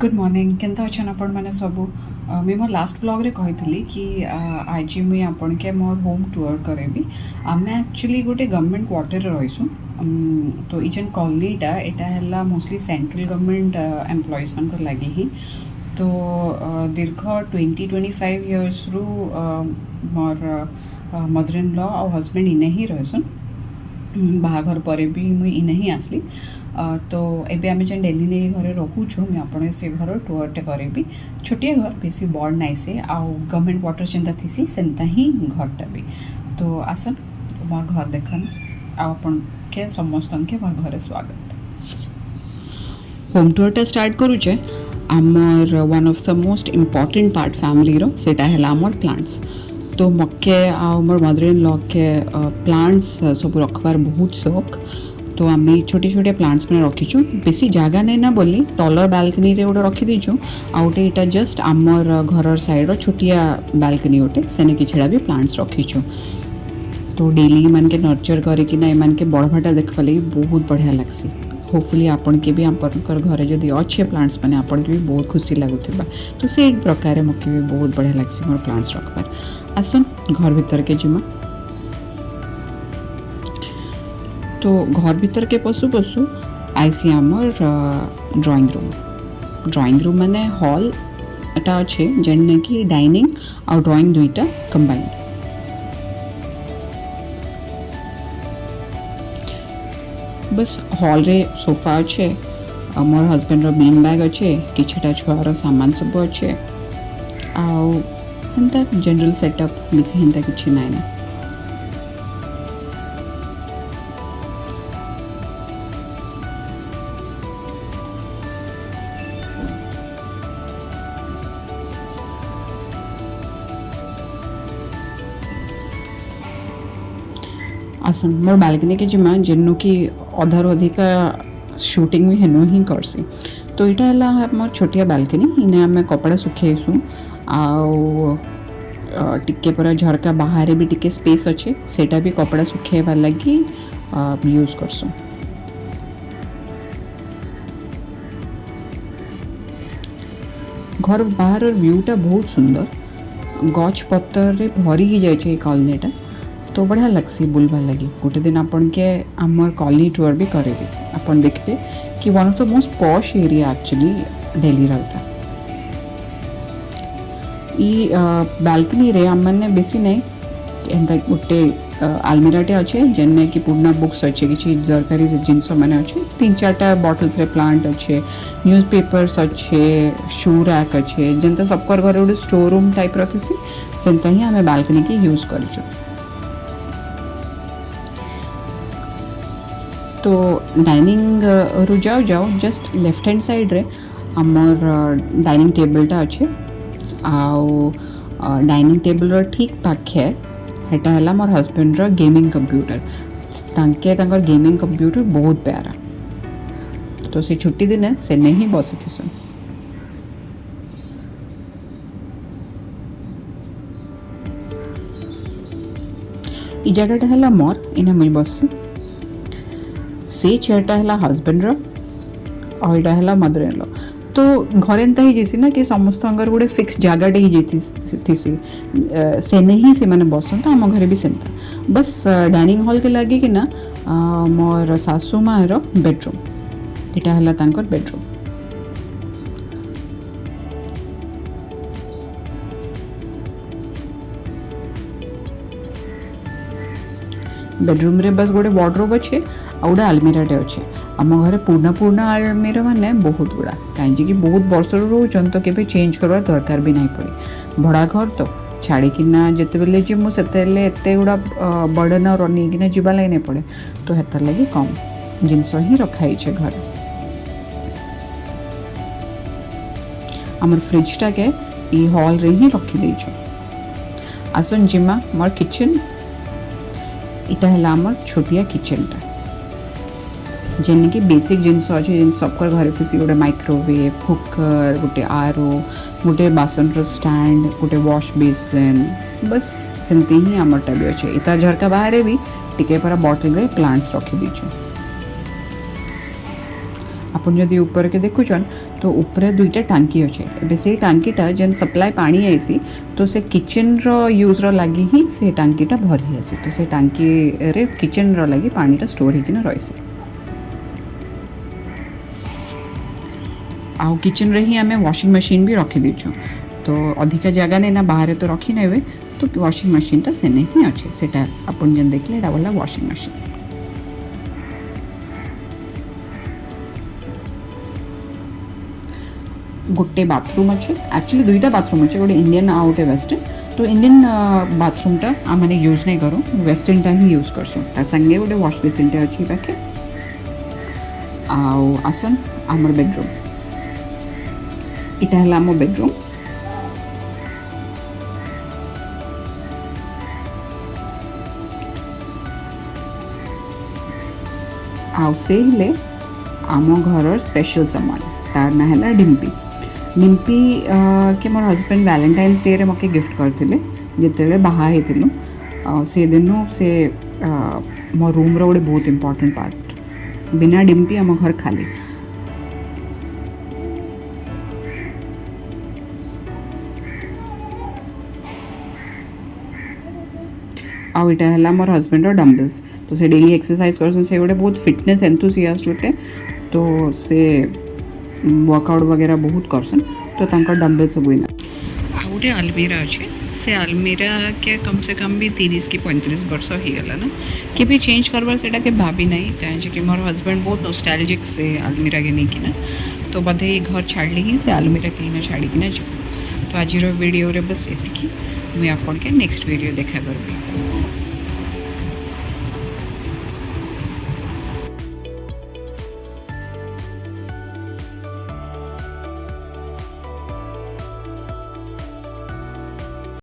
Good morning केनता अच्छन आपण मैंने सबू मुझे मोर लास्ट ब्लॉग रे कही कि आज मुझे आपण के मोर होम टूर करेबी आम एक्चुअली गोटे गवर्नमेंट क्वार्टर रहीसु तो ई जेन कॉलोनीटा यहाँ मोस्टली सेंट्रल गवर्नमेंट एम्प्लॉइज मान लगे ही तो दीर्घ 20-25 इयर्स रु मोर मदर इन लॉ और हस्बैंड इने ही रहसन बाहाघर पर भी मुझे इने ही आसली तो एबे आमे जेन डेली ने घरे रहुछु मैं आपण से घर टूरटे करेबी छोटिया घर बेसी बड़ नाई से आउ गवर्नमेंट क्वार्टर जेनता थीसी सेनता ही घरटा भी तो आसन मोर घर देखन आपण के समस्तन के मोर घरे स्वागत। होम टूरटा स्टार्ट करूचे आमर one of the most important part family रो सेटा है आमर प्लांट्स तो मक्के आ मोर मदर इन लॉ के प्लांट्स सब रखबार बहुत शौक तो आम छोटे छोटे प्लांट्स मैंने रखीचु बेसी जगह नहीं ना बोली तलर बालकनी रे गोटे रखी दीचु आउटे इटा जस्ट आमर घर साइड छोटिया बालकनी गोटे सेने किछड़ा भी प्लांट्स रखीचु तो डेली मान के नर्चर करके मान के बढ़वाटा देखवा लगी बहुत बढ़िया लगसी। होपफुली आपन के भी आपनकर घरे जदि अच्छे प्लांट्स मैंने आपन के भी बहुत खुशी लगुवा तो से प्रकार मके भी बहुत बढ़िया लगसी मोर प्लांट्स रखबार। आसन घर भीतर के जिमा तो घर भीतर के पशु पशु आईसी आमर ड्राइंग रूम माने हॉल एटा अच्छे जेने कि डाइनिंग और ड्राइंग दुईटा कंबाइंड बस हॉल रे सोफा अच्छे मोर हस्बैंड रो बीन बैग अच्छे किछटा छुआर सामान सब अच्छे आउ हेन्ता जनरल सेटअप बेसी हेन्ता किछि नाइ ना। आसन मोर बालकनी के जिमा जेनु कि अधार अधिका शूटिंग भी हेनु ही करसी तो इटा है मोर छोटिया बालकनी इने आम कपड़ा सुखेसु आउ टिके पूरा झरका बाहर भी टिके स्पेस अच्छे सेटा भी कपड़ा सुखेबार लगी यूज करसु। घर बाहर व्यूटा बहुत सुंदर गछ पत्तर रे भरी जाए कॉलोनीटा तो बढ़िया लगसी बुलवा लगी गोटे दिन आपन के आमर कॉलोनी टूर भी करेबी आपन देखबे कि one of the most posh area actually Delhi राउटा ई बालकनी रे आम माने बेसी नहीं एंता गोटे आलमीराटे अच्छे जेने कि पुराना बुक्स अच्छे किसी दरकारी जिनस मैंने अच्छे 3-4टा बॉटल्स रे प्लांट अच्छे न्यूज़पेपर्स अच्छे शू रैक अच्छे जेनता सबकर घर गोटे स्टोर रूम टाइप रथिसी सेंता ही आमे बालकनी के यूज करिचो। तो डाइनिंग रु जाओ जस्ट लेफ्ट हैंड साइड रे आमर डाइनिंग टेबलटा अच्छे आउ डाइनिंग टेबल रो ठीक पाखे हेटा है मोर हस्बैंड रो गेमिंग कंप्यूटर तांके तांकर गेमिंग कंप्यूटर बहुत प्यारा तो से छुट्टी दिन से नहीं बस थी ई जगहटा है मोर इने मुझे बस से चेयरटा है हस्बैंड रो और इटा है मदर इन लॉ तो घर एंता ही जैसी ना कि समस्त गोटे फिक्स जगहटे ही थीसी से नहीं से मैंने बसन तो आम घरे भी सेंता बस डाइनिंग हॉल के लगे कि ना मोर सासू माँ रो बेडरूम इटा है तांकर बेडरूम बेडरूम रे बस गोटे वार्डरोब अच्छे आ गोटे आलमीराटे अच्छे आम घर पुराना आलमीरा माने बहुत गुड़ा कहीं कि बहुत वर्ष रोचन तो केबे चेंज करवार दरकार भी नहीं पड़े भड़ा घर तो छाड़ीकिना जिते बेले जीमु सेते गुड़ा बर्डन और नहीं जीवा लगे नहीं पड़े तो हेतार लगी कम जिनस ही रखाई घर आमर फ्रिजटा के ई हॉल रे ही रखी देइछो। आसन जिमा मोर किचन इटा है आमर छोटिया किचनटा जेने कि बेसिक जिनस अच्छे जिन सबकर घर थी गोटे माइक्रोवेव कुकर गोटे आरो गोटे बासन स्टैंड गोटे वॉश बेसिन बस सेमती ही आमरटा भी अच्छे इतार झरका बाहर भी टिके पर बॉटल रे प्लांट्स रखी दीचु आपन जदि ऊपर के देखुछन तो ऊपर दुईटा टांकी अच्छे एबे से टांकीटा जेन सप्लाई पानी आईसी तो से किचन रो यूज रो लगी ही से टांकीटा भरी आसी तो से टांकी रे किचन रो लगी पानीटा स्टोर होकिना रहिसी आउ किचन रे ही आमे वॉशिंग मशीन भी रखी देछु तो अधिका जगह नहीं ना बाहर तो रखी नेबे तो वॉशिंग मशीन टा सेने ही अच्छे सेटा अपन जन देखले एटा वाला वॉशिंग मशीन गोटे बाथरूम अच्छे एक्चुअली दुईटा बाथरूम अच्छे गोटे इंडियन आउ गोटे वेस्टर्न तो इंडियन बाथरूमटा आम यूज नहीं करूँ वेस्टर्नटा ही यूज करसूँ ता संगे गोटे वॉश बेसिनटे अच्छी पाखे आउ आसन आमर बेडरूम इटा है आम बेडरूम आउ से हिले आम घर स्पेशल सामान तार ना है डिम्पी डिम्पी के मोर हजबैंड वैलेंटाइन्स डे रे मके गिफ्ट करथिले जेतेले बाहा हेतिलु से दिनो से मो रूम रो गोटे बहुत इंपोर्टेंट पार्ट बिना डिम्पी आम घर खाली आउ इटा है मोर हजबैंड डम्बल्स तो से डेली एक्सरसाइज करसन से गोटे बहुत फिटनेस एंथुसियास्ट गोटे तो से वर्कआउट वगैरह बहुत करसन तो तांकर डम्बल सब इना आ गोटे अलमीरा अच्छे से अलमीरा के कम से कम भी 30 की 35 वर्ष हो गला ना कि भी चेंज करबार सेटा के भाभी नहीं कहे कि मोर हजबैंड बहुत नॉस्टैल्जिक से अलमीरा के नहीं किना तो बधे घर छाड़ली ही से अलमीरा के ना छाड़ी किना जो तो आज वीडियो रे बस एतिकी मुई आपन के नेक्स्ट वीडियो देखा करबी।